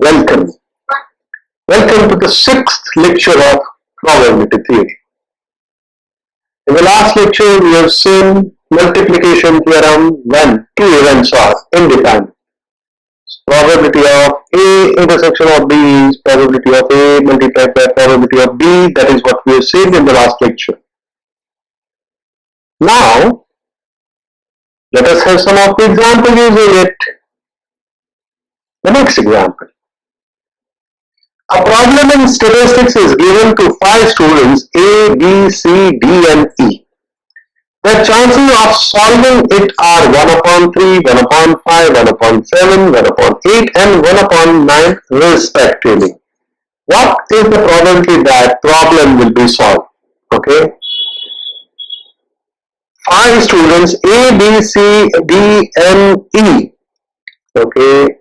Welcome. Welcome to the sixth lecture of probability theory. In the last lecture, we have seen multiplication theorem when two events are independent. Probability of A intersection of B is probability of A multiplied by probability of B. That is what we have seen in the last lecture. Now, let us have some of the examples using it. The next example. A problem in statistics is given to 5 students A, B, C, D and E. The chances of solving it are 1 upon 3, 1 upon 5, 1 upon 7, 1 upon 8 and 1 upon 9 respectively. What is the probability that problem will be solved? Okay. 5 students A, B, C, D and E. Okay.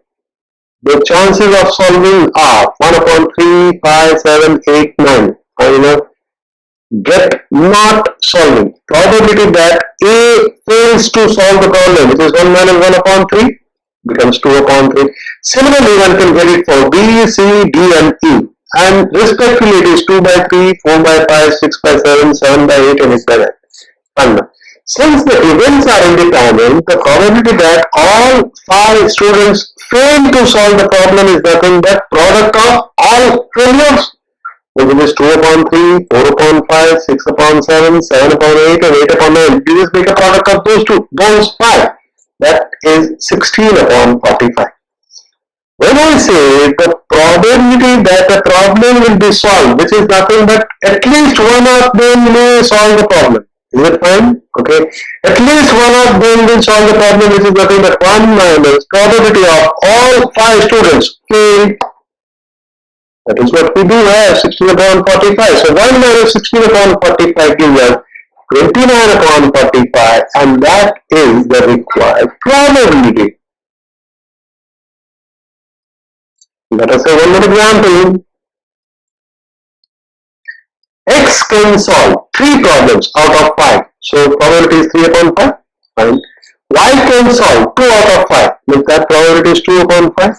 The chances of solving are 1 upon 3, 5, 7, 8, 9. Get not solving. Probability that A fails to solve the problem, which is 1 minus 1 upon 3, becomes 2 upon 3. Similarly, one can get it for B, C, D and E. And respectively, it is 2 by 3, 4 by 5, 6 by 7, 7 by 8 and 8 by 9. And since the events are independent, the probability that all 5 students fail to solve the problem is nothing but product of all failures. Which is 2 upon 3, 4 upon 5, 6 upon 7, 7 upon 8 and 8 upon 9. You just make a product of those 5. That is 16 upon 45. When I say the probability that the problem will be solved, which is nothing but at least one of them may solve the problem. Is it fine? Okay. At least one of them will solve the problem, which is nothing but 1 minus probability of all 5 students fail. That is what we do have, 16 upon 45. So 1 minus 16 upon 45 gives us 29 upon 45 and that is the required probability. Let us have one more example. X can solve 3 problems out of 5. So probability is 3 upon 5. Fine. Y can solve 2 out of 5. Means that probability is 2 upon 5.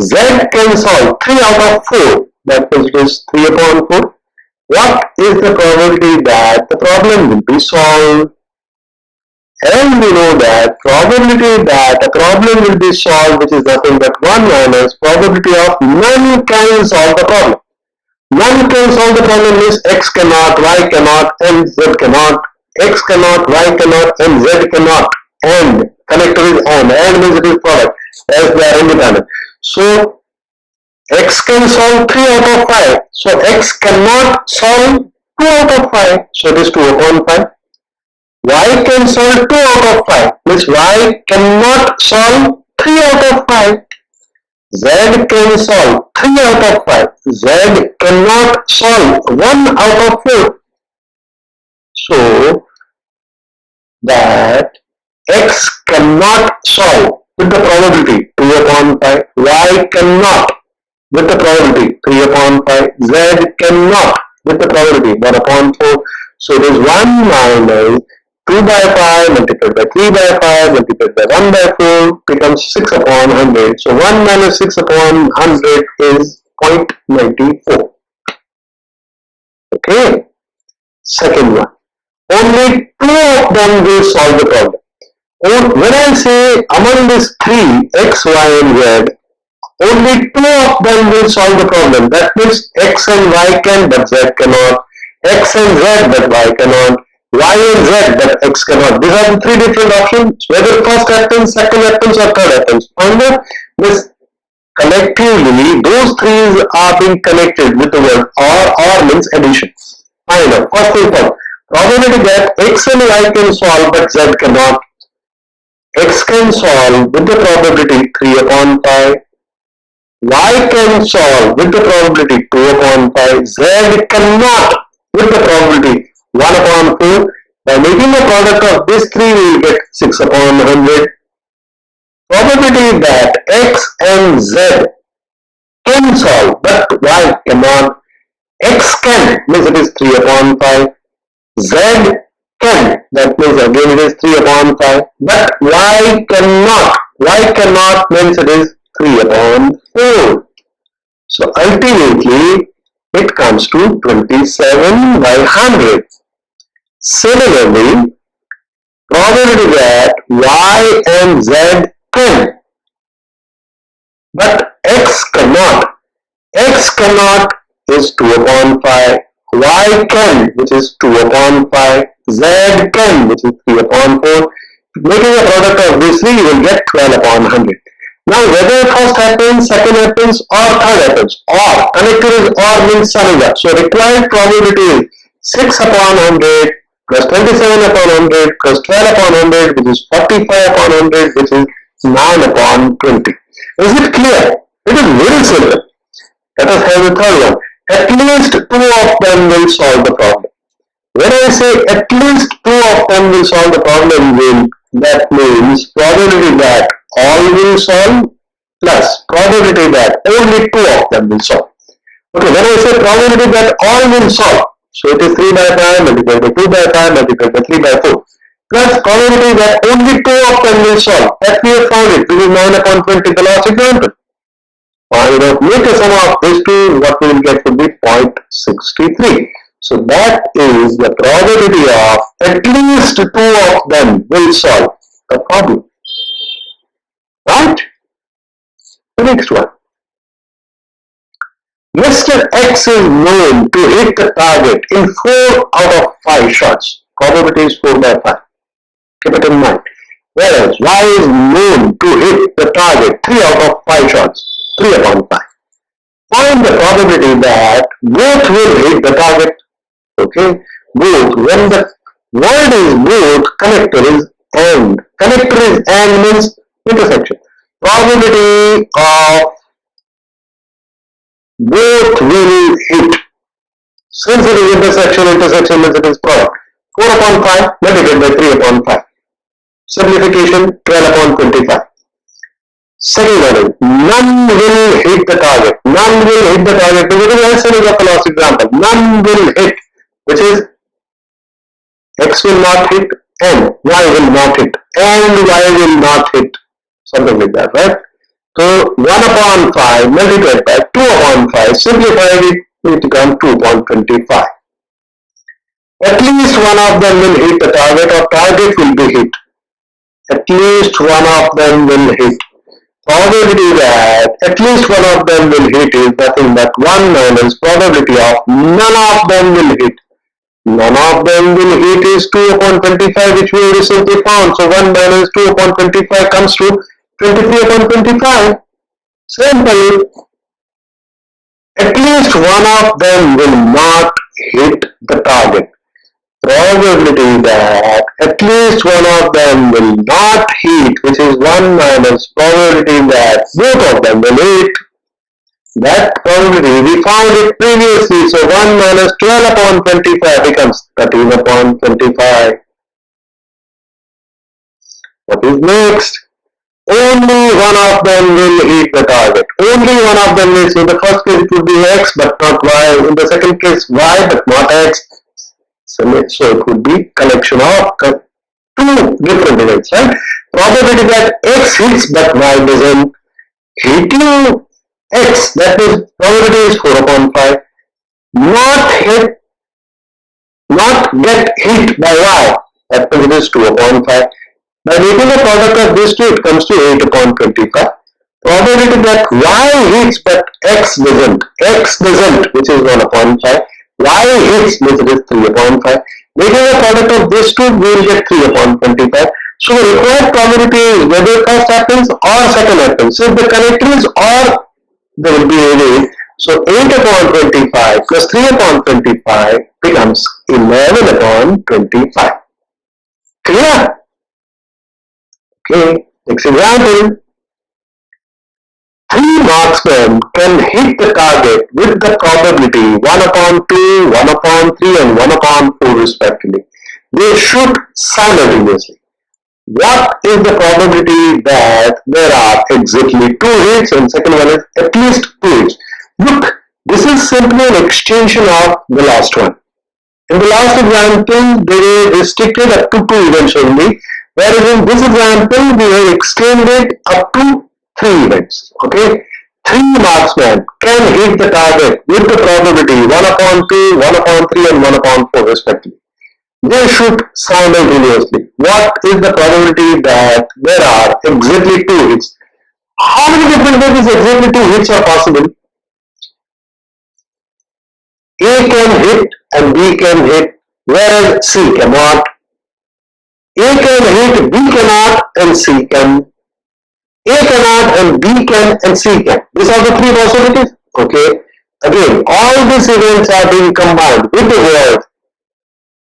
Z can solve 3 out of 4. That means it is 3 upon 4. What is the probability that the problem will be solved? And we know that probability that a problem will be solved, which is nothing but 1 minus probability of none can solve the problem. None can solve the problem means X cannot, Y cannot, and Z cannot. X cannot, Y cannot, and Z cannot. And connector is and means it is product as they are independent. So X can solve 3 out of 5. So X cannot solve 2 out of 5. So it is 2 upon 5. Y can solve 2 out of 5. Means Y cannot solve 3 out of 5. Z can solve 3 out of 5. Z cannot solve 1 out of 4. So that X cannot solve with the probability 2 upon 5. Y cannot with the probability 3 upon 5. Z cannot with the probability 1 upon 4. So it is 1 minus 2 by 5 multiplied by 3 by 5 multiplied by 1 by 4 becomes 6 upon 100. So 1 minus 6 upon 100 is 0.94. Okay. Second one. Only 2 of them will solve the problem. When I say among these 3, X, Y and Z, only 2 of them will solve the problem. That means X and Y can but Z cannot. X and Z but Y cannot. Y and Z but X cannot. These are the 3 different options. Whether first happens, second happens or third happens. Find out this collectively those 3 are being connected with the word or means addition. Find out. First thing first. Probability that X and Y can solve but Z cannot. X can solve with the probability 3 upon 5. Y can solve with the probability 2 upon 5. Z cannot with the probability 1 upon 4. By making a product of these 3, we will get 6 upon 100. Probability that X and Z can solve but Y cannot. X can means it is 3 upon 5. Z can, that means again it is 3 upon 5. But Y cannot. Y cannot means it is 3 upon 4. So ultimately it comes to 27 by 100. Similarly, probability that y and z can, but x cannot. X cannot is 2 upon 5, y can, which is 2 upon 5, z can, which is 3 upon 4. Making a product of these three, you will get 12 upon 100. Now whether first happens, second happens, or third happens, or connected is or means summing up. So required probability is 6 upon 100 plus 27 upon 100 plus 12 upon 100, which is 45 upon 100, which is 9 upon 20. Is it clear? It is very simple. Let us have the third one. At least 2 of them will solve the problem. When I say at least 2 of them will solve the problem, that means probability that all will solve plus probability that only 2 of them will solve. Okay, when I say probability that all will solve, so it is 3 by 5 multiplied by 2 by 5 multiplied by 3 by 4 plus probability that only 2 of them will solve. That we have found it. This is 9 upon 20, the last example. Make a sum of these two, what we will get would be 0.63. So that is the probability of at least 2 of them will solve the problem. Right? The next one. Mr. X is known to hit the target in 4 out of 5 shots. Probability is 4 by 5. Keep it in mind. Whereas Y is known to hit the target 3 out of 5 shots. 3 upon 5. Find the probability that both will hit the target. Okay, both. When the word is both, connector is and. Connector is and means intersection. Probability of both will hit. Since it is intersection, intersection means it is product. 4 upon 5 multiplied by 3 upon 5. Simplification 12 upon 25. Second one is none will hit the target. None will hit the target. This is also the last example. None will hit, which is X will not hit and Y will not hit and Y will not hit. Something like that, right? So 1 upon 5 multiplied by 2 upon 5, simplified it becomes 2 upon 25. At least one of them will hit the target or target will be hit. At least one of them will hit. Probability that at least one of them will hit is nothing but 1 minus probability of none of them will hit. None of them will hit is 2 upon 25, which we recently found. So 1 minus 2 upon 25 comes to 23 upon 25. Simple. At least one of them will not hit the target. Probability that at least one of them will not hit, which is 1 minus probability that both of them will hit. That probability, we found it previously, so 1 minus 12 upon 25 becomes 13 upon 25. What is next? Only one of them will hit the target. Only one of them will. So in the first case it would be X but not Y. In the second case Y but not X. So it would be collection of 2 different events, right? Probability that X hits but Y doesn't. Hitting X, that means probability is 4 upon 5. Not get hit by Y, that means it is 2 upon 5. By making a product of these two, it comes to 8 upon 25. Probability that Y hits but X doesn't, which is 1 upon 5. Y hits means it is 3 upon 5. Making a product of these two, we will get 3 upon 25. So the required probability is whether first happens or second happens. So if the connector is or, there will be a way. So 8 upon 25 plus 3 upon 25 becomes 11 upon 25. Clear? Okay, next example. 3 marksmen can hit the target with the probability 1 upon 2, 1 upon 3 and 1 upon 4 respectively. They shoot simultaneously. What is the probability that there are exactly 2 hits and second one is at least 2 hits? Look, this is simply an extension of the last one. In the last example, they were restricted up to 2 events only, whereas in this example, we have extended up to 3 events. Okay, 3 three marksmen can hit the target with the probability 1 upon 2, 1 upon 3 and 1 upon 4 respectively. They shoot simultaneously. What is the probability that there are exactly 2 hits? How many different ways exactly 2 hits are possible? A can hit and B can hit, whereas C cannot. A can hit, B cannot, and C can. A cannot and B can and C can. These are the 3 possibilities. Okay. Again, all these events are being combined with the word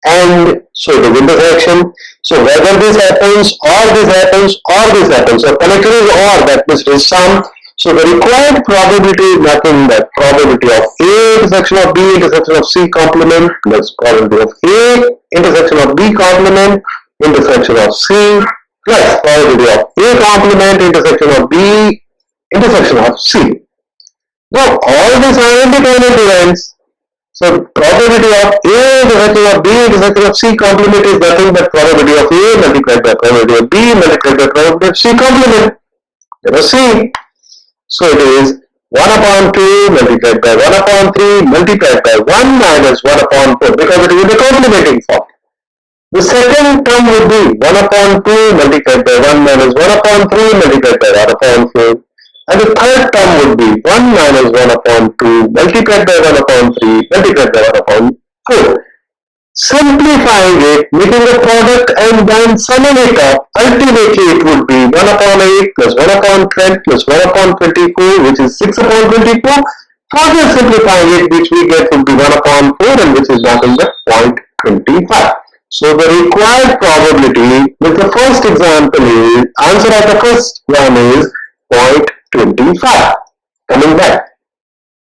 and so the intersection. So whether this happens or this happens or this happens. So connected is or, that means it is sum. So the required probability is nothing but probability of A intersection of B intersection of C complement plus probability of A intersection of B complement intersection of C plus probability of A complement intersection of B intersection of C. Now all these are independent events. So probability of A intersection of B intersection of C complement is nothing but probability of A multiplied by probability of B multiplied by probability of C complement. Let us see. So it is 1 upon 2 multiplied by 1 upon 3 multiplied by 1 minus 1 upon 4 because it is in the complementing form. The second term would be 1 upon 2 multiplied by 1 minus 1 upon 3 multiplied by 1 upon 4. And the third term would be 1 minus 1 upon 2 multiplied by 1 upon 3 multiplied by 1 upon 4. Simplifying it, making a product and then summing it up, ultimately it would be 1 upon 8 plus 1 upon 12 plus 1 upon 24, which is 6 upon 24. Further simplifying it, which we get would be 1 upon 4 and which is nothing but 0.25. So the required probability with the first example is, answer of the first one is 0.25. Coming back.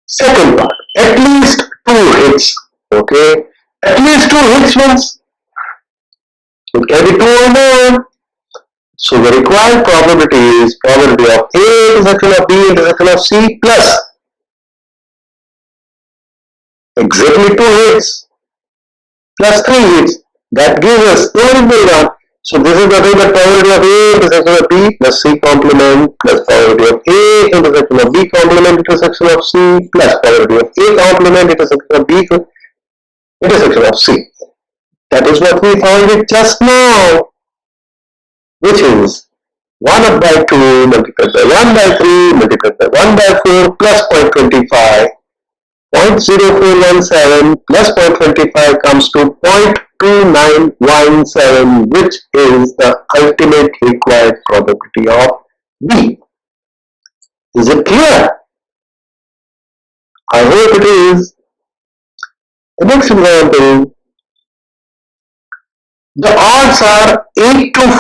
Second part, at least 2 hits. Okay. At least 2 hits means it can be 2 or more. So the required probability is probability of A intersection of B intersection of C plus exactly 2 hits plus 3 hits. That gives us the original one. So this is nothing but probability of A intersection of B plus C complement plus probability of A intersection of B complement intersection of C plus probability of A complement intersection of B intersection of C. That is what we found it just now, which is 1 by 2 multiplied by 1 by 3 multiplied by 1 by 4 plus 0.25. 0.0417 plus 0.25 comes to 0.2917, which is the ultimate required probability of B. Is it clear? I hope it is. The next example, the odds are 8 to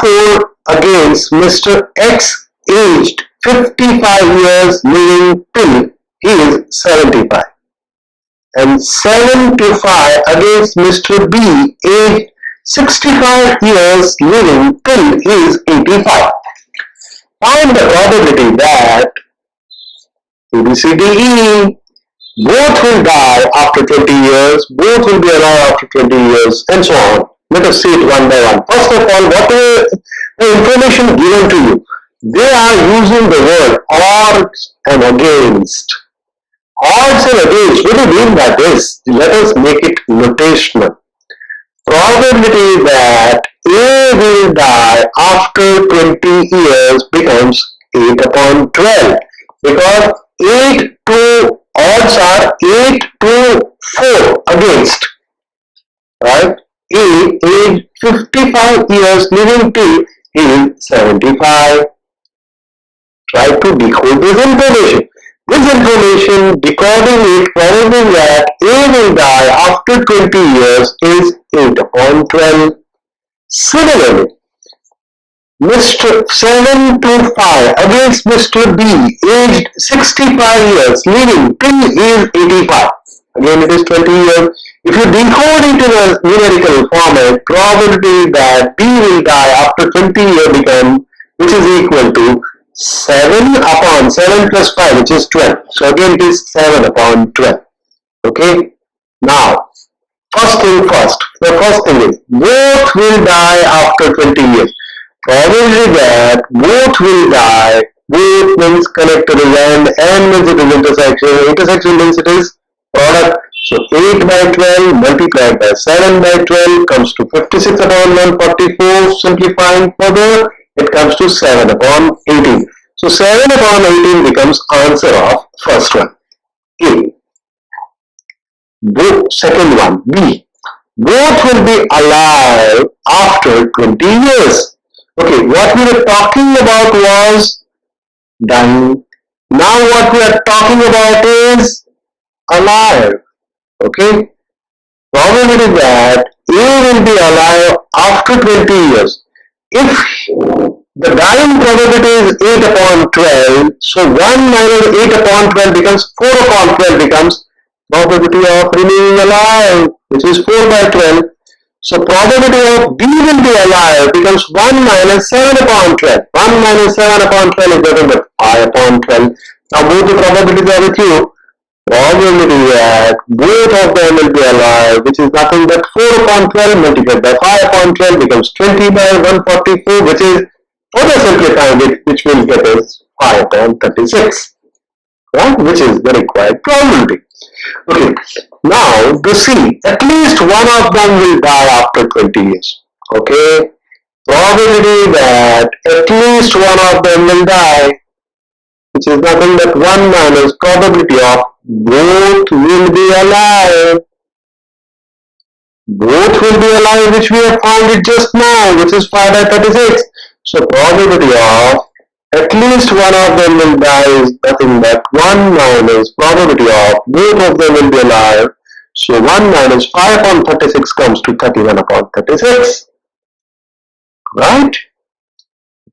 4 against Mr. X aged 55 years living till he is 75 and 7 to 5 against Mr. B aged 65 years living till he is 85. Find the probability that ABCDE both will die after 20 years, both will be alive after 20 years, and so on. Let us see it one by one. First of all, what is the information given to you? They are using the word odds and against. Odds and against, what do you mean by this? Let us make it notational. Probability that A will die after 20 years becomes 8 upon 12 because 8 to odds are 8 to 4 against, right? A is 55 years living till he is 75. Try to decode this information. This information, decoding it, proving that A will die after 20 years is 8 upon 12. Similarly, Mr. 7 to 5 against Mr. B, aged 65 years, living till he is 85. Again, it is 20 years. If you decode it in a numerical format, probability that B will die after 20 years becomes, which is equal to 7 upon 7 plus 5, which is 12. So again, it is 7 upon 12. Okay. Now, first thing first. The first thing is, both will die after 20 years. Probability that both will die Both means connected and N means it is intersection. Intersection means it is product. So 8 by 12 multiplied by 7 by 12 comes to 56 upon 144. Simplifying further, it comes to 7 upon 18. So 7 upon 18 becomes answer of first one. A. Second one, B. Both will be alive after 20 years. Okay, what we were talking about was dying. Now what we are talking about is alive. Okay, probability that A will be alive after 20 years. If the dying probability is 8 upon 12, so 1 minus 8 upon 12 becomes 4 upon 12 becomes probability of remaining alive, which is 4 by 12. So probability of B will be alive becomes 1 minus 7 upon 12. 1 minus 7 upon 12 is nothing but 5 upon 12. Now both the probabilities are with you. Probability that both of them will be alive, which is nothing but 4 upon 12 multiplied by 5 upon 12 becomes 20 by 144, which is further simplifying it, which will get us 5 upon 36, right? Which is the required probability. Okay, now the C, at least one of them will die after 20 years. Okay, probability that at least one of them will die, which is nothing but 1 minus probability of both will be alive. Both will be alive, which we have found it just now, which is 5 by 36. So probability of at least one of them will die is nothing but 1 minus probability of both of them will be alive. So 1 minus 5 upon 36 comes to 31 upon 36. Right?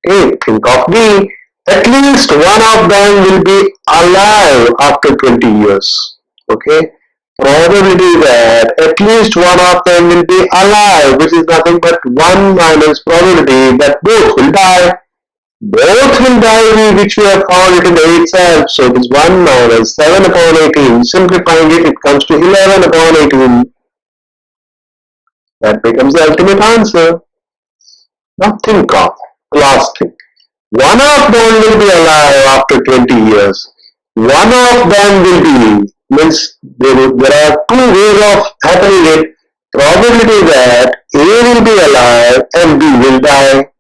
Okay, think of B. At least one of them will be alive after 20 years. Okay? Probability that at least one of them will be alive, which is nothing but 1 minus probability that both will die. Both will die, which we have found it in the itself. So it is 1 minus 7 upon 18. Simplifying it, it comes to 11 upon 18. That becomes the ultimate answer. Now think of the last thing. One of them will be alive after 20 years. One of them will be, means there are two ways of happening it. Probability that A will be alive and B will die,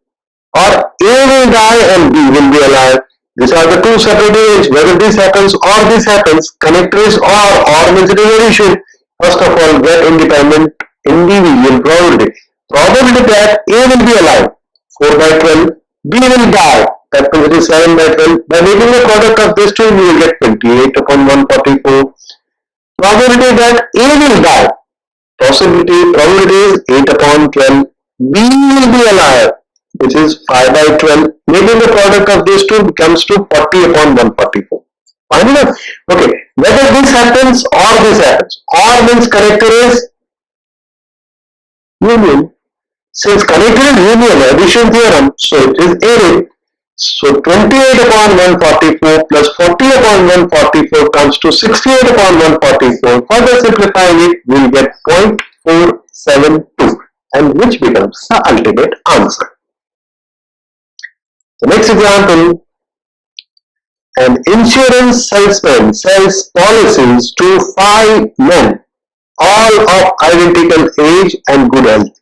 or A will die and B will be alive. These are the two separate ways. Whether this happens or this happens, connector is or means it is addition. First of all, get independent individual probability. Probability that A will be alive, 4 by 12, B will die, that means it is 7 by 12. By making the product of these two, we will get 28 upon 144. Probability that A will die, probability is 8 upon 12. B will be alive, which is 5 by 12. Making the product of these two comes to 40 upon 144. Fine enough? Okay, whether this happens or this happens, or means connector is union. Since connector is union, addition theorem, so it is A. So 28 upon 144 plus 40 upon 144 comes to 68 upon 144. Further simplifying it, we will get 0.472, and which becomes the ultimate answer. The next example, an insurance salesman sells policies to 5 men, all of identical age and good health.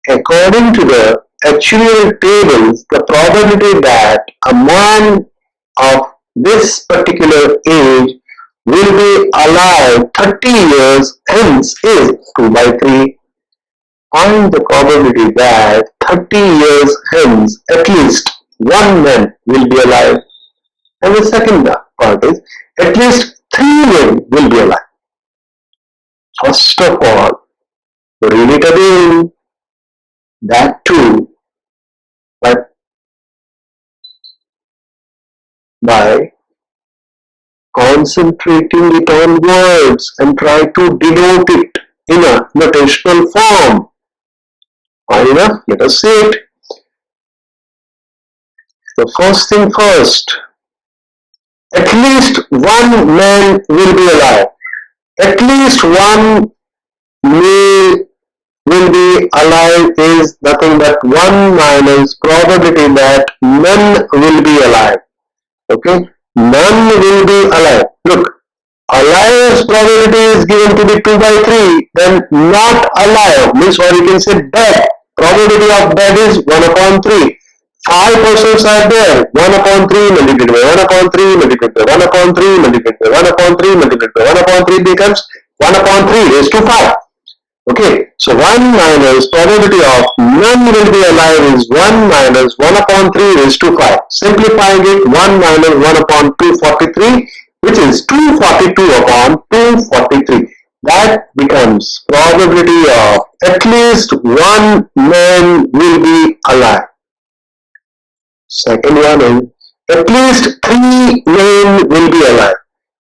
According to the actuarial tables, the probability that a man of this particular age will be alive 30 years hence is 2 by 3. Find the probability that 30 years hence at least one man will be alive. And the second part is at least 3 men will be alive. First of all, read it again. That too, but by concentrating it on words and try to denote it in a notational form. Fine enough, let us see it. The first thing first, at least one man will be alive. At least one male will be alive is nothing but 1 minus probability that men will be alive. Okay, none will be alive. Look, alive's probability is given to be 2 by 3, then not alive means, or you can say dead. Probability of dead is 1 upon 3. 5 persons are there, 1 upon 3 multiplied by 1 upon 3 multiplied by 1 upon 3 multiplied by 1 upon 3 multiplied by 1 upon 3 becomes 1 upon 3 raised to 5. Okay, so 1 minus probability of none will be alive is 1 minus 1 upon 3 raised to 5. Simplifying it, 1 minus 1 upon 243, which is 242 upon 243. That becomes probability of at least one man will be alive. Second one is at least 3 men will be alive.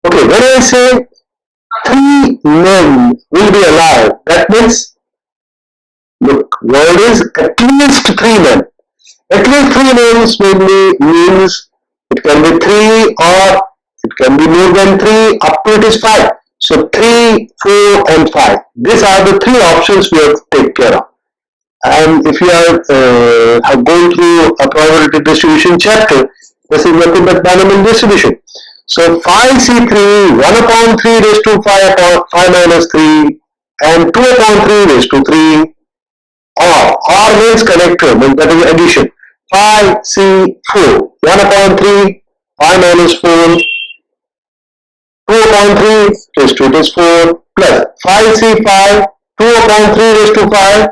Okay, when I say 3 men will be alive, that means, look, word is at least 3 men. At least 3 men means it can be 3 or it can be more than 3, up to it is 5. So 3, 4 and 5. These are the 3 options we have to take care of. And if you are going through a probability distribution chapter, this is nothing but binomial distribution. So 5C3, 1 upon 3 raised to 5 upon 5 minus 3 and 2 upon 3 raised to 3, or means connector, means that is addition. 5C4, 1 upon 3, 5 minus 4, 2 upon 3 raised to it is 4, plus 5C5, 2 upon 3 raised to 5,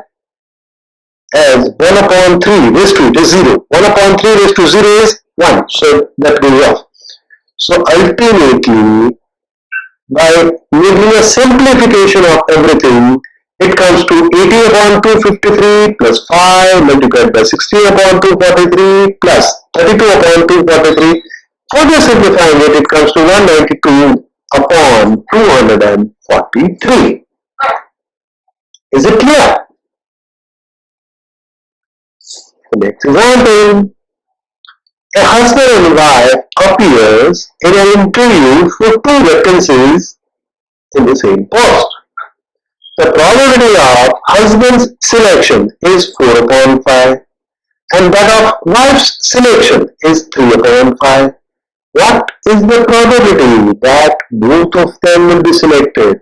as 1 upon 3 raised to it is 0. 1 upon 3 raised to 0 is 1, so that goes off. So ultimately, by making a simplification of everything, it comes to 80 upon 253 plus 5 multiplied by 16 upon 243 plus 32 upon 243. Further simplifying it, it comes to 192 upon 243. Is it clear? The next example. A husband and wife appears in an interview for 2 vacancies in the same post. The probability of husband's selection is 4 upon 5 and that of wife's selection is 3 upon 5. What is the probability that both of them will be selected?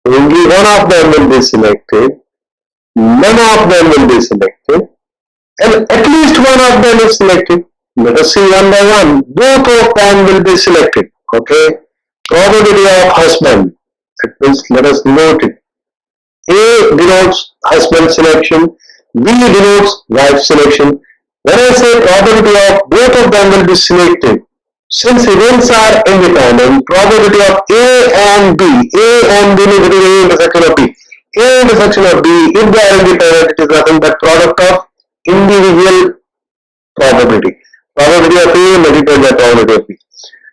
Only one of them will be selected, none of them will be selected, and at least one of them is selected. Let us see one by one. Both of them will be selected. Okay. Probability of husband. That means let us note it. A denotes husband selection. B denotes wife selection. When I say probability of both of them will be selected, since events are independent, probability of A and B means it is A intersection of B. A intersection of B, if they are independent, it is nothing but product of individual probability. Probability of A multiplied by probability of B.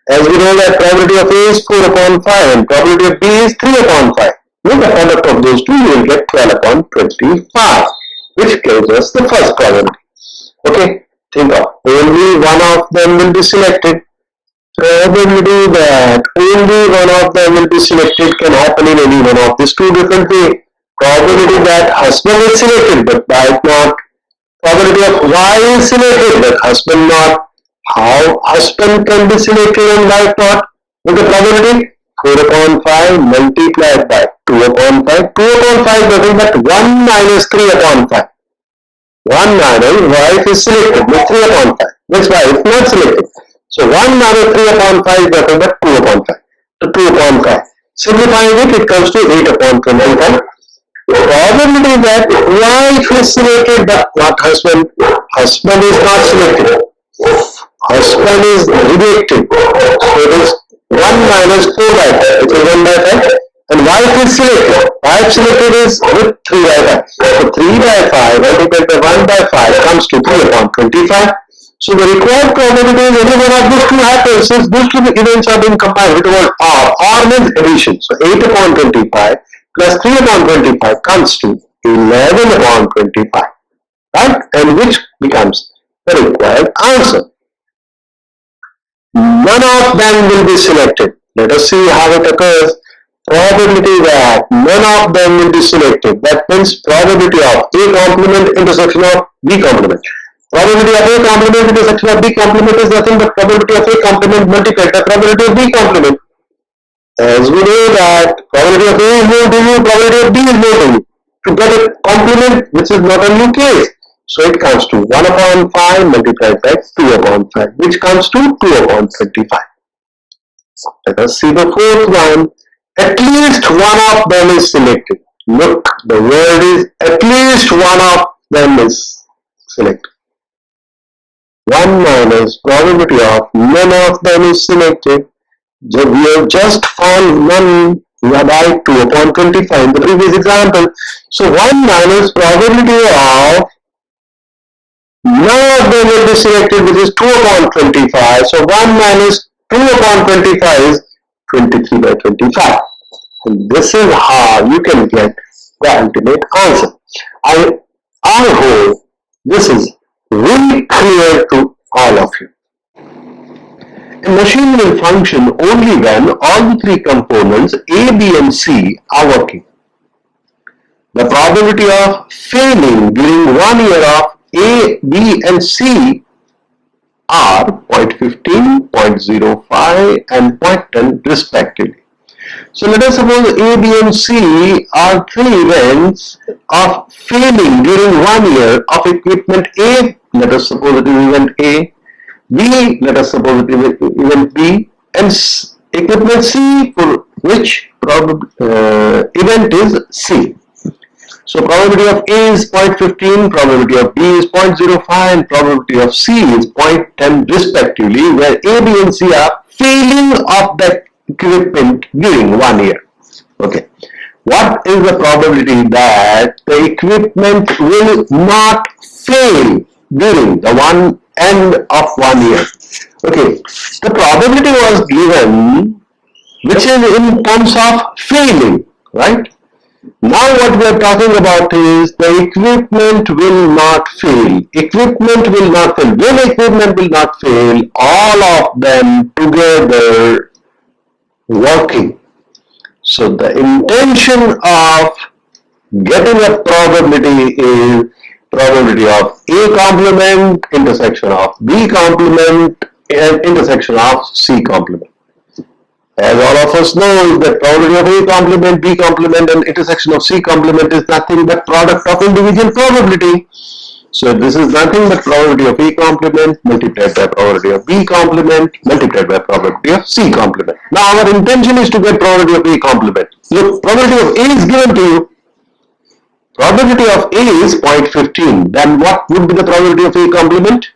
As we know that probability of A is 4 upon 5 and probability of B is 3 upon 5. With the product of those two, you will get 12 upon 25, which gives us the first probability. Okay, think of only one of them will be selected. Probability that only one of them will be selected can happen in any one of these 2 different ways. Probability that husband is selected but wife not. Probability of wife is selected but husband not. How husband can be selected and wife not? With the probability 4 upon 5 multiplied by 2 upon 5. 2 upon 5 nothing but 1 minus 3 upon 5. 1 minus wife is selected with 3 upon 5. This wife not selected. So 1 minus 3 upon 5 is nothing but 2 upon 5. So 2 upon 5. Simplifying it, it comes to 8 upon 25. Probability that wife is selected but not husband. Husband is not selected. Husband is rejected. So it is 1 minus 4 by 5, which is 1 by 5. And wife is selected. Wife selected is with 3 by 5. So 3 by 5 multiplied by 1 by 5 comes to 3 upon 25. So the required probability is any one of these two happens since these 2 events are being combined with the word R. R means addition. So 8 upon 25 plus 3 upon 25 comes to 11 upon 25. Right? And which becomes the required answer. None of them will be selected. Let us see how it occurs. Probability that none of them will be selected. That means probability of A complement intersection of B complement. Probability of A complement intersection of B complement is nothing but probability of A complement multiplied by probability of B complement. As we know that probability of A is known to you, probability of B is known to you. To get a complement, which is not a new case. So it comes to 1 upon 5 multiplied by 2 upon 5, which comes to 2 upon 25. Let us see the fourth one. At least one of them is selected. Look, the word is at least one of them is selected. 1 minus probability of none of them is selected. We have just found 1 by 2 upon 25 in the previous example. So 1 minus probability of none of them will be selected, which is 2 upon 25. So 1 minus 2 upon 25 is 23 by 25. And this is how you can get the ultimate answer. I hope this is really clear to all of you. A machine will function only when all the three components A, B and C are working. The probability of failing during 1 year of A, B and C are 0.15, 0.05 and 0.10 respectively. So let us suppose A, B and C are three events of failing during 1 year of equipment A. Let us suppose it is event A. B, let us suppose it is event B, and equipment C, for which event is C. So probability of A is 0.15, probability of B is 0.05 and probability of C is 0.10 respectively, where A, B and C are failing of that equipment during 1 year. Okay. What is the probability that the equipment will not fail during the end of 1 year? Okay. The probability was given, which is in terms of failing, right? Now what we are talking about is the equipment will not fail. Equipment will not fail. When equipment will not fail, all of them together working. So the intention of getting a probability is probability of A complement intersection of B complement and intersection of C complement. As all of us know that probability of A complement, B complement and intersection of C complement is nothing but product of individual probability. So this is nothing but probability of A complement multiplied by probability of B complement multiplied by probability of C complement. Now our intention is to get probability of A complement. Look, probability of A is given to you. Probability of A is 0.15. Then what would be the probability of A complement?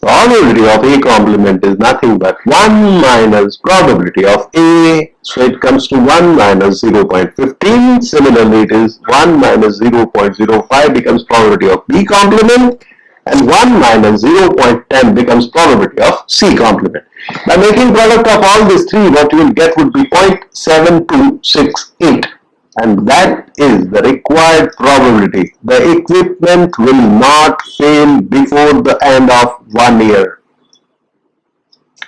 Probability of A complement is nothing but 1 minus probability of A. So it comes to 1 minus 0.15. Similarly, it is 1 minus 0.05 becomes probability of B complement. And 1 minus 0.10 becomes probability of C complement. By making product of all these three, what you will get would be 0.7268. And that is the required probability. The equipment will not fail before the end of 1 year.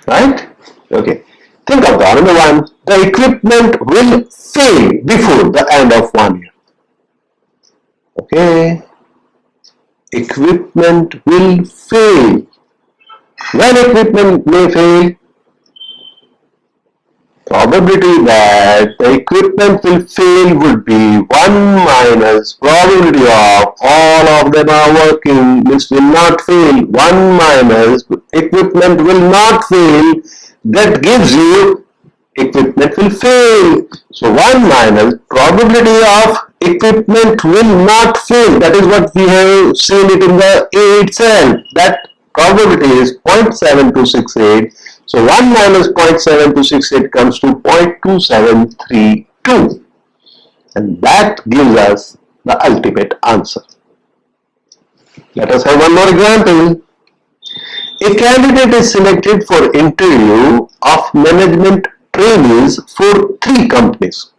Right? Okay. Think of the another one. The equipment will fail before the end of 1 year. Okay. Equipment will fail. When equipment may fail, probability that the equipment will fail would be 1 minus probability of all of them are working, which will not fail. 1 minus equipment will not fail. That gives you equipment will fail. So 1 minus probability of equipment will not fail. That is what we have seen it in the A itself. That probability is 0.7268. So 1 minus 0.7268 comes to 0.2732. And that gives us the ultimate answer. Let us have one more example. A candidate is selected for interview of management trainees for 3 companies.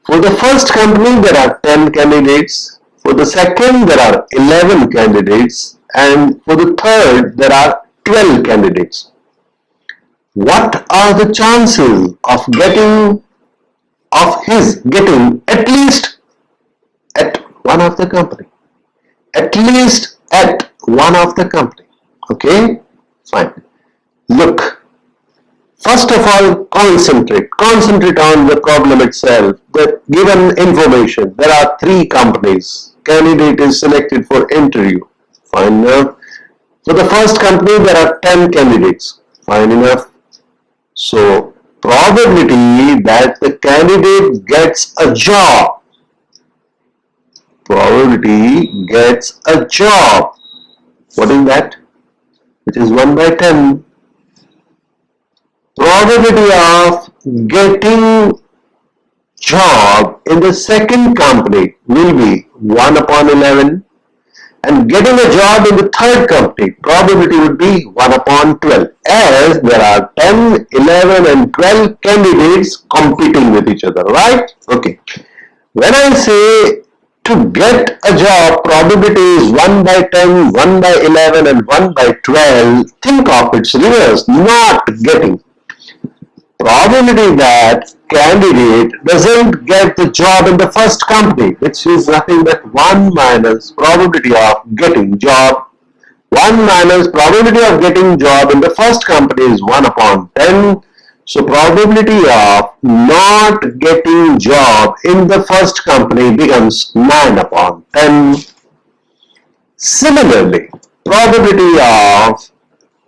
For the first company, there are 10 candidates. For the second, there are 11 candidates. And for the third, there are 12 candidates. What are the chances of his getting at least at one of the company? At least at one of the company. Okay, fine. Look, first of all, concentrate on the problem itself, the given information. There are 3 companies. Candidate is selected for interview. Fine enough. For the first company, there are 10 candidates. Fine enough. So, probability that the candidate gets a job. Probability gets a job. What is that? Which is 1 by 10. Probability of getting job in the second company will be 1 upon 11, and getting a job in the third company probability would be 1 upon 12, as there are 10, 11 and 12 candidates competing with each other, right? Okay. When I say to get a job, probability is 1 by 10, 1 by 11 and 1 by 12, think of its reverse, not getting. Probability that candidate doesn't get the job in the first company, which is nothing but 1 minus probability of getting job. 1 minus probability of getting job in the first company is 1 upon 10. So probability of not getting job in the first company becomes 9 upon 10. Similarly, probability of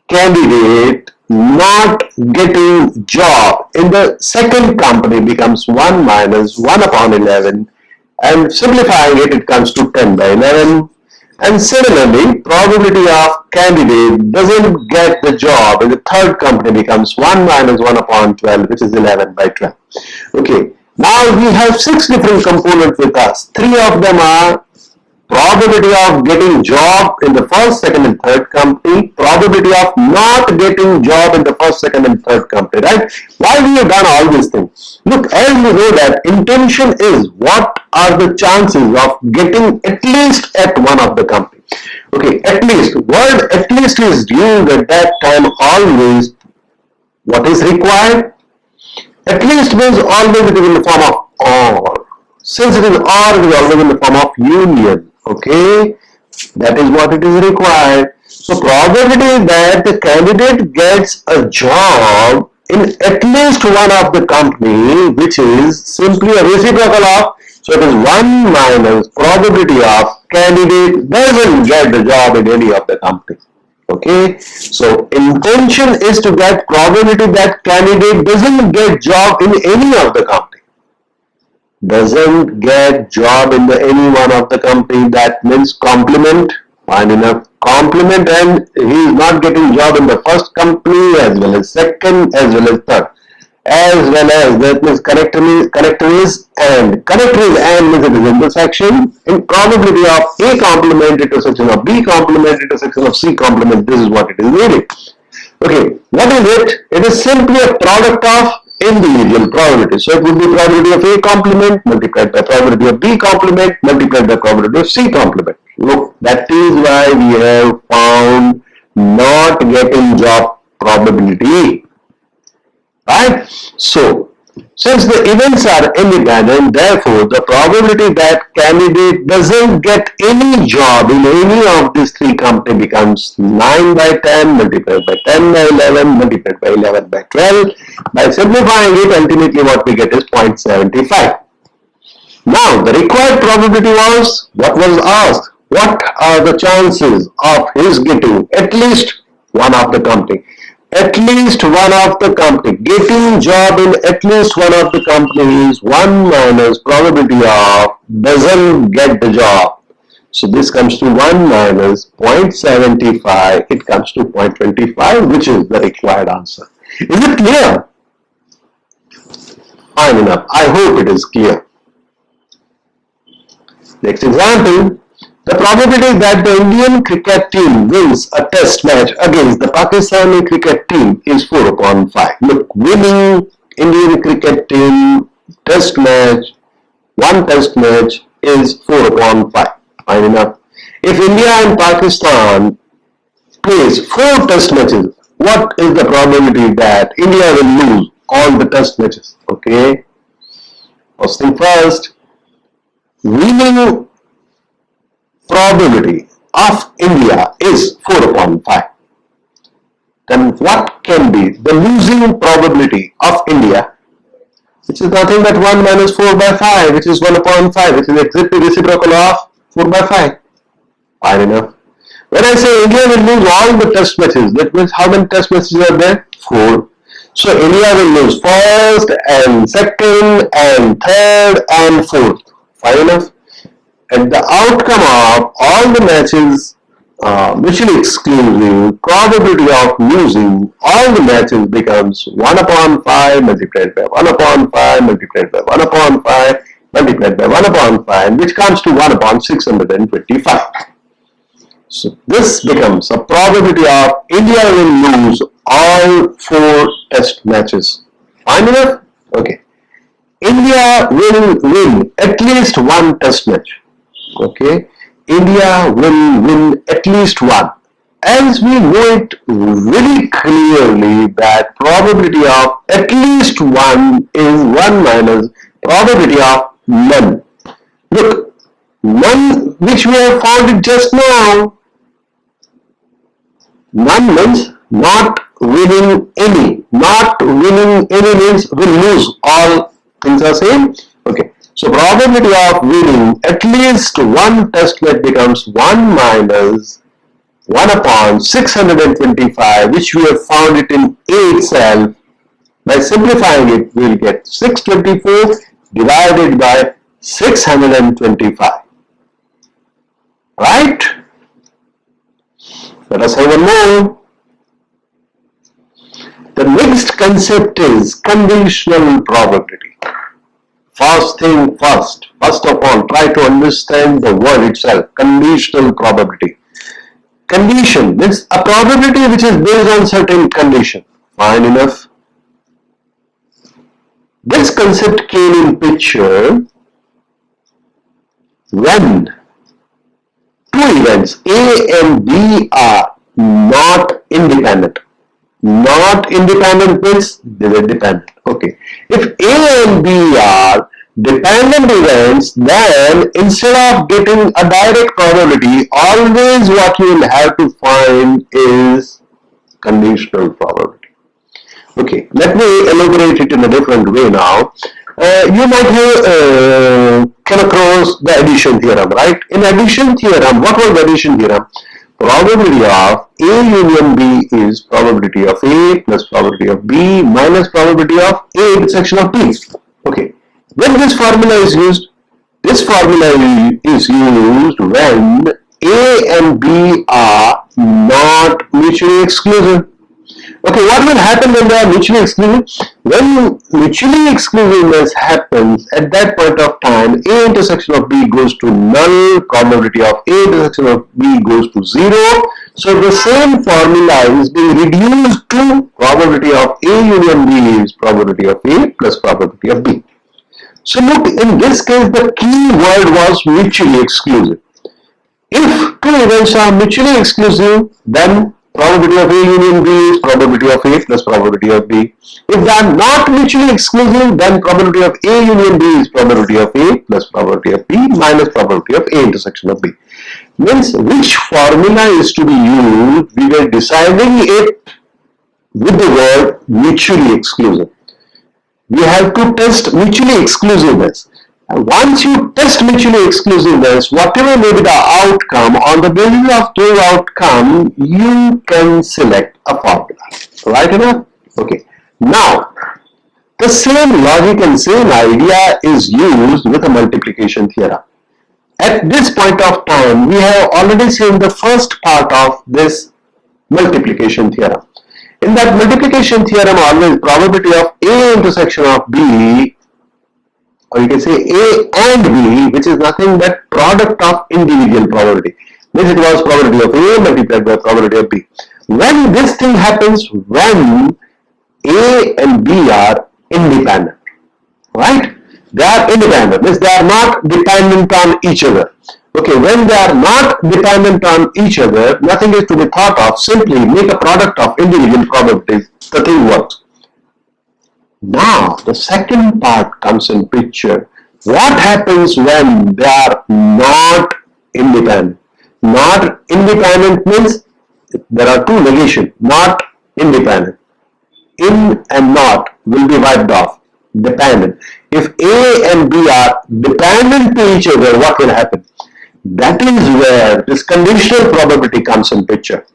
candidate not getting job in the second company becomes 1 minus 1 upon 11, and simplifying it, it comes to 10 by 11. And similarly, probability of candidate doesn't get the job in the third company becomes 1 minus 1 upon 12, which is 11 by 12. Okay, now we have 6 different components with us. 3 of them are probability of getting job in the first, second and third company, probability of not getting job in the first, second and third company, right? Why we have done all these things? Look, as we know that intention is what are the chances of getting at least at one of the company. Okay, at least, word at least is used at that time always. What is required? At least means always it is in the form of or. Since it is or, it is always in the form of union. Okay, that is what it is required. So probability that the candidate gets a job in at least one of the company, which is simply a reciprocal of, so it is 1 minus probability of candidate doesn't get the job in any of the company. Okay, so intention is to get probability that candidate doesn't get job in any of the company. Doesn't get job in any one of the company, that means complement. Fine enough, complement, and he is not getting job in the first company as well as second as well as third, as well as that means connector is and means it is intersection in probability of A complement intersection of B complement intersection of C complement. This is what it is meaning. Okay, what is it? It is simply a product of individual probability. So it would be probability of A complement multiplied by probability of B complement multiplied by probability of C complement. Look, that is why we have found not getting job probability. Right? So, since the events are independent, therefore the probability that candidate doesn't get any job in any of these 3 companies becomes 9 by 10 multiplied by 10 by 11 multiplied by 11 by 12. By simplifying it, ultimately what we get is 0.75. Now, the required probability was, what was asked? What are the chances of his getting at least one of the company? At least one of the company. Getting job in at least one of the companies, 1 minus probability of doesn't get the job. So this comes to 1 minus 0.75. It comes to 0.25, which is the required answer. Is it clear? Fine enough. I hope it is clear. Next example. The probability that the Indian cricket team wins a test match against the Pakistani cricket team is 4 upon 5. Look, winning Indian cricket team test match, one test match is 4 upon 5. Fine enough. If India and Pakistan plays 4 test matches, what is the probability that India will lose all the test matches? Okay. First thing first, winning probability of India is 4 upon 5, then what can be the losing probability of India, which is nothing but 1 minus 4 by 5, which is 1 upon 5, which is exactly reciprocal of 4 by 5. Fine enough. When I say India will lose all the test matches, that means how many test matches are there? 4. So India will lose first and second and third and fourth. Fine enough. And the outcome of all the matches mutually exclusive, probability of losing all the matches becomes 1 upon 5 multiplied by 1 upon 5 multiplied by 1 upon 5 multiplied by 1 upon 5, which comes to 1 upon 625. So this becomes a probability of India will lose all 4 test matches. Fine enough? Okay. India will win at least 1 test match. Okay. India will win at least 1. As we know it very clearly that probability of at least 1 is 1 minus probability of none. Look, none which we have found it just now. None means not winning any. Not winning any means will lose. All things are same. Okay. So probability of winning at least 1 test match becomes 1 minus 1 upon 625, which we have found it in A itself. By simplifying it, we will get 624 divided by 625. Right? Let us have one more. The next concept is conditional probability. First thing first of all, try to understand the word itself, conditional probability. Condition means a probability which is based on certain condition. Fine enough. This concept came in picture when 2 events A and B are not independent. Not independent means they are dependent. Okay. If A and B are dependent events, then instead of getting a direct probability, always what you will have to find is conditional probability. Okay, let me elaborate it in a different way now. You might have come across the addition theorem, right? In addition theorem, what was the addition theorem? Probability of A union B is probability of A plus probability of B minus probability of A intersection of B. Okay. When this formula is used, this formula is used when A and B are not mutually exclusive. Okay, what will happen when they are mutually exclusive? When mutually exclusiveness happens, at that point of time, A intersection of B goes to null, probability of A intersection of B goes to 0. So the same formula is being reduced to probability of A union B is probability of A plus probability of B. So look, in this case, the key word was mutually exclusive. If 2 events are mutually exclusive, then probability of A union B is probability of A plus probability of B. If they are not mutually exclusive, then probability of A union B is probability of A plus probability of B minus probability of A intersection of B. Means which formula is to be used, we were deciding it with the word mutually exclusive. We have to test mutually exclusiveness. And once you test mutually exclusiveness, whatever may be the outcome, on the basis of those outcome, you can select a formula. Right enough? Okay. Now, the same logic and same idea is used with a multiplication theorem. At this point of time, we have already seen the first part of this multiplication theorem. In that multiplication theorem, always probability of A intersection of B, or you can say A and B, which is nothing but product of individual probability. Means it was probability of A multiplied by probability of B. When this thing happens, when A and B are independent, right? They are independent, means they are not dependent on each other. Okay, when they are not dependent on each other, nothing is to be thought of. Simply make a product of individual probabilities. The thing works. Now, the second part comes in picture. What happens when they are not independent? Not independent means there are two negations. Not independent. In and not will be wiped off. Dependent. If A and B are dependent to each other, what will happen? That is where this conditional probability comes in picture.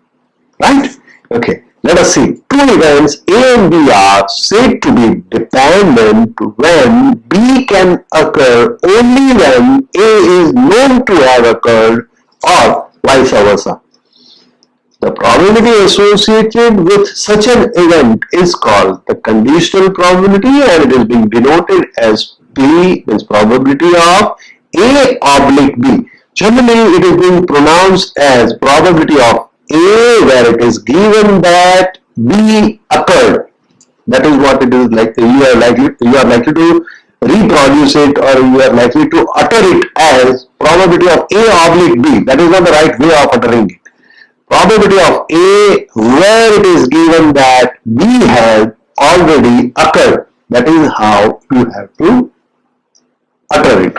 Right? Okay. Let us see. Two events A and B are said to be dependent when B can occur only when A is known to have occurred or vice versa. The probability associated with such an event is called the conditional probability, and it is being denoted as P, means probability of A oblique B. Generally, it is being pronounced as probability of A, where it is given that B occurred. That is what it is like. You are likely to reproduce it, or you are likely to utter it as probability of A oblique B. That is not the right way of uttering it. Probability of A where it is given that B has already occurred. That is how you have to utter it.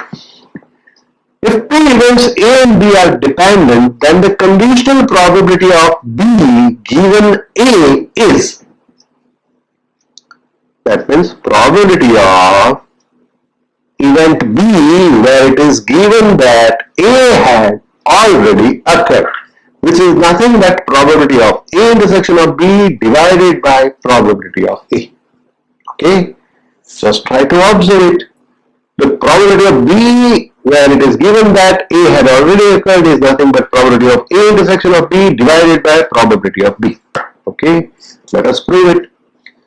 If two events A and B are dependent, then the conditional probability of B given A is, that means probability of event B where it is given that A had already occurred, which is nothing but probability of A intersection of B divided by probability of A. Okay, just try to observe it. The probability of B where it is given that A had already occurred is nothing but probability of A intersection of B divided by probability of B. Okay, let us prove it.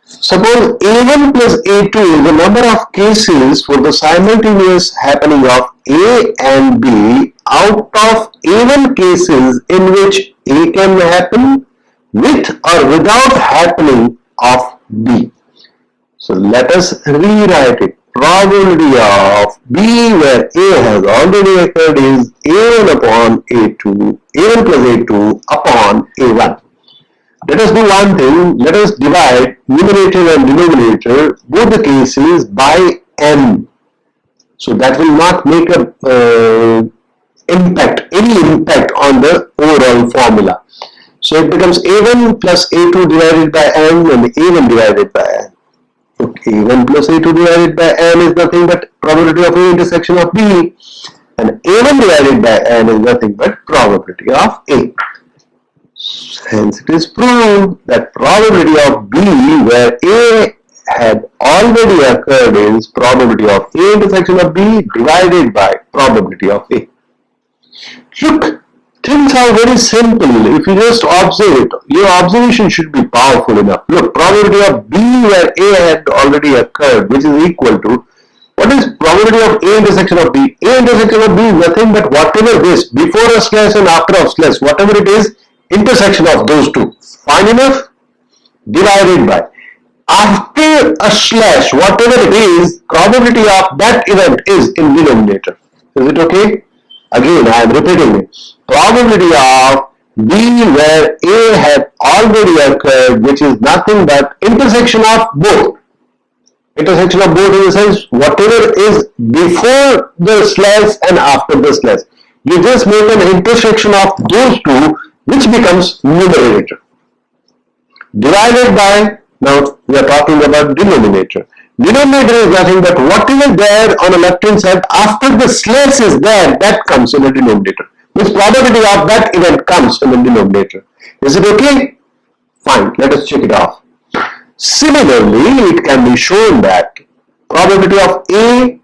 Suppose A1 plus A2 is the number of cases for the simultaneous happening of A and B out of A1 cases in which A can happen with or without happening of B. So let us rewrite it. Probability of B where A has already occurred is A1 upon A2, A1 plus A2 upon A1. Let us do one thing. Let us divide numerator and denominator, both the cases, by n. So that will not make any impact on the overall formula. So it becomes A1 plus A2 divided by n and A1 divided by n. Okay, A1 plus A2 divided by n is nothing but probability of A intersection of B, and A1 divided by n is nothing but probability of A. Hence it is proved that probability of B where A had already occurred is probability of A intersection of B divided by probability of A. Look, things are very simple. If you just observe it, your observation should be powerful enough. Look, probability of B where A had already occurred, which is equal to, what is probability of A intersection of B? A intersection of B is nothing but whatever this, before a slash and after a slash, whatever it is, intersection of those two. Fine enough? Divided by. After a slash, whatever it is, probability of that event is in denominator. Is it okay? Again, I am repeating it. Probability of B where A had already occurred, which is nothing but intersection of both. Intersection of both in the sense, whatever is before the slash and after the slash. You just make an intersection of those two, which becomes numerator. Divided by, now we are talking about denominator. Denominator is nothing but whatever there on the left hand side after the slash is there, that comes in the denominator. Means probability of that event comes in the denominator. Is it okay? Fine, let us check it off. Similarly, it can be shown that probability of A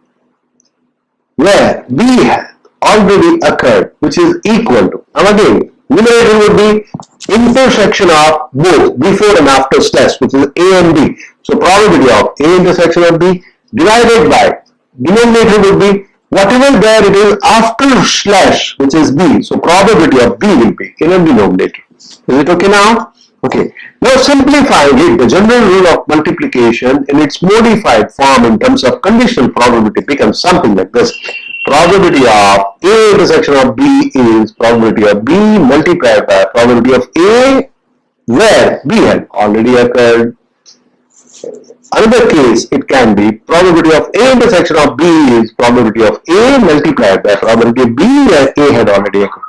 where B has already occurred, which is equal to, now again, numerator would be intersection of both before and after slash, which is A and B. So probability of A intersection of B divided by denominator would be whatever there it is after slash, which is B. So probability of B will be in a denominator. Is it okay now? Okay. Now simplifying it, the general rule of multiplication in its modified form in terms of conditional probability becomes something like this. Probability of A intersection of B is probability of B multiplied by probability of A where B had already occurred. Another case, it can be probability of A intersection of B is probability of A multiplied by probability of B where A had already occurred.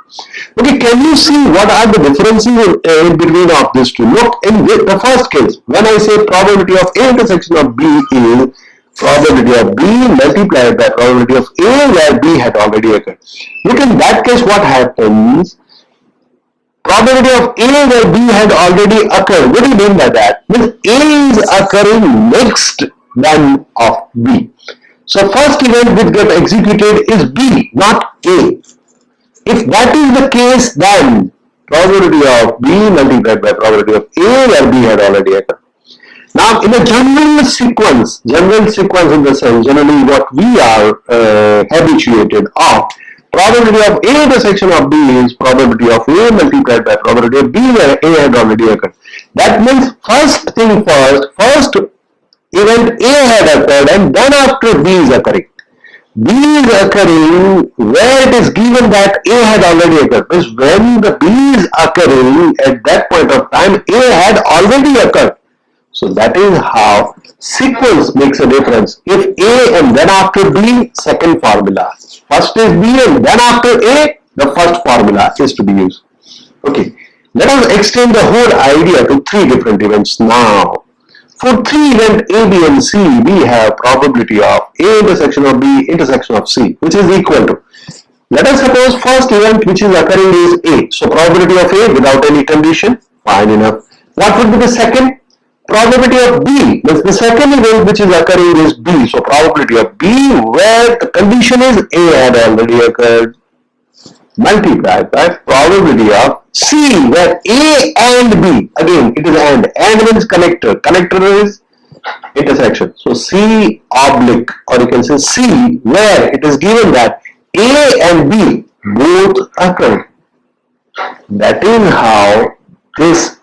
Okay, can you see what are the differences in between of these two? Look, in the first case, when I say probability of A intersection of B is probability of B multiplied by probability of A where B had already occurred. Look, in that case, what happens? Probability of A where B had already occurred. What do you mean by that? Means A is occurring next than of B. So first event which get executed is B, not A. If that is the case, then probability of B multiplied by probability of A where B had already occurred. Now, in a general sequence in the sense, generally what we are habituated of, probability of A intersection of B is probability of A multiplied by probability of B where A had already occurred. That means first thing first event A had occurred and then after B is occurring. B is occurring where it is given that A had already occurred. Because when the B is occurring at that point of time, A had already occurred. So that is how sequence makes a difference. If A and then after B, second formula. First is B and then after A, the first formula is to be used. Okay, let us extend the whole idea to three different events now. For three event A, B and C, we have probability of A intersection of B intersection of C, which is equal to. Let us suppose first event which is occurring is A. So probability of A without any condition, fine enough. What would be the second? Probability of B. Means the second event which is occurring is B. So probability of B where the condition is A had already occurred, multiplied by probability of C where A and B, again it is and means connector is intersection. So C oblique, or you can say C where it is given that A and B both occur. That is how this,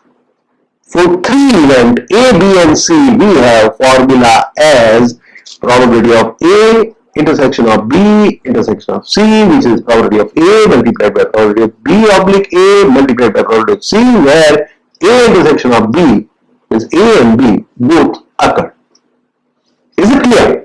for three event A, B and C, we have formula as probability of A intersection of B intersection of C, which is probability of A multiplied by probability of B oblique A multiplied by probability of C, where A intersection of B is A and B both occur. Is it clear?